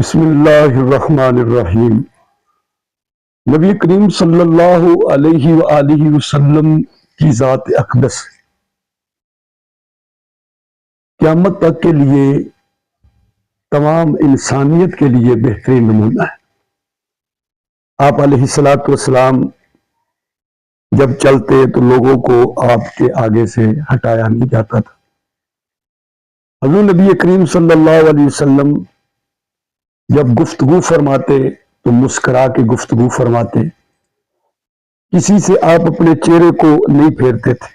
بسم اللہ الرحمن الرحیم۔ نبی کریم صلی اللہ علیہ وآلہ وسلم کی ذات اقدس قیامت تک کے لیے تمام انسانیت کے لیے بہترین نمونہ ہے۔ آپ علیہ الصلوۃ والسلام جب چلتے تو لوگوں کو آپ کے آگے سے ہٹایا نہیں جاتا تھا۔ حضور نبی کریم صلی اللہ علیہ وسلم جب گفتگو فرماتے تو مسکرا کے گفتگو فرماتے، کسی سے آپ اپنے چہرے کو نہیں پھیرتے تھے۔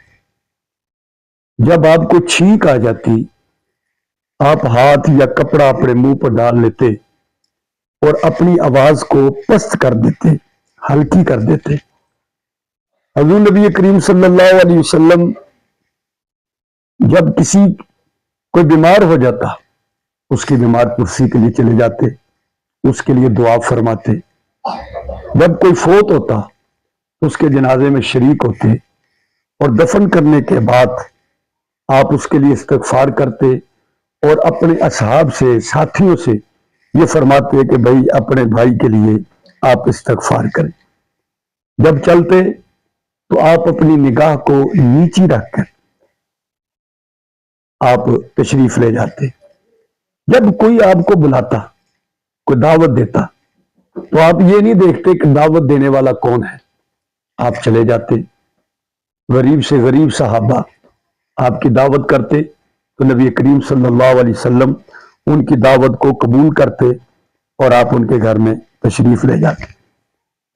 جب آپ کو چھینک آ جاتی آپ ہاتھ یا کپڑا اپنے منہ پر ڈال لیتے اور اپنی آواز کو پست کر دیتے، ہلکی کر دیتے۔ حضور نبی کریم صلی اللہ علیہ وسلم جب کسی کوئی بیمار ہو جاتا اس کی بیمار پرسی کے لیے چلے جاتے، اس کے لیے دعا فرماتے۔ جب کوئی فوت ہوتا تو اس کے جنازے میں شریک ہوتے اور دفن کرنے کے بعد آپ اس کے لیے استغفار کرتے اور اپنے اصحاب سے، ساتھیوں سے یہ فرماتے کہ بھائی اپنے بھائی کے لیے آپ استغفار کریں۔ جب چلتے تو آپ اپنی نگاہ کو نیچی رکھ کر آپ تشریف لے جاتے۔ جب کوئی آپ کو بلاتا، کوئی دعوت دیتا تو آپ یہ نہیں دیکھتے کہ دعوت دینے والا کون ہے، آپ چلے جاتے۔ غریب سے غریب صحابہ آپ کی دعوت کرتے تو نبی کریم صلی اللہ علیہ وسلم ان کی دعوت کو قبول کرتے اور آپ ان کے گھر میں تشریف لے جاتے۔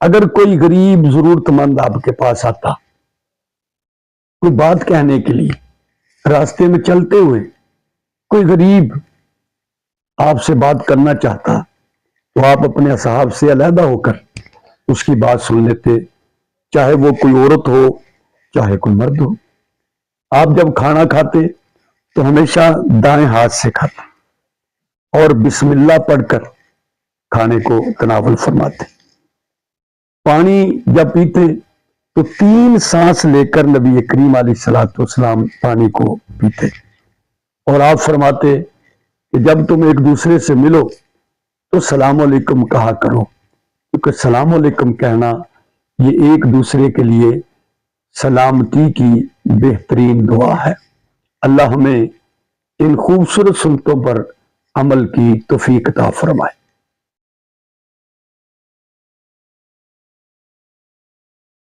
اگر کوئی غریب ضرورت مند آپ کے پاس آتا کوئی بات کہنے کے لیے، راستے میں چلتے ہوئے کوئی غریب آپ سے بات کرنا چاہتا تو آپ اپنے اصحاب سے علیحدہ ہو کر اس کی بات سن لیتے، چاہے وہ کوئی عورت ہو چاہے کوئی مرد ہو۔ آپ جب کھانا کھاتے تو ہمیشہ دائیں ہاتھ سے کھاتے اور بسم اللہ پڑھ کر کھانے کو تناول فرماتے۔ پانی جب پیتے تو 3 سانس لے کر نبی کریم علیہ الصلوۃ والسلام پانی کو پیتے اور آپ فرماتے کہ جب تم ایک دوسرے سے ملو تو سلام علیکم کہا کرو، کیونکہ سلام علیکم کہنا یہ ایک دوسرے کے لیے سلامتی کی بہترین دعا ہے۔ اللہ ہمیں ان خوبصورت سنتوں پر عمل کی توفیق عطا فرمائے۔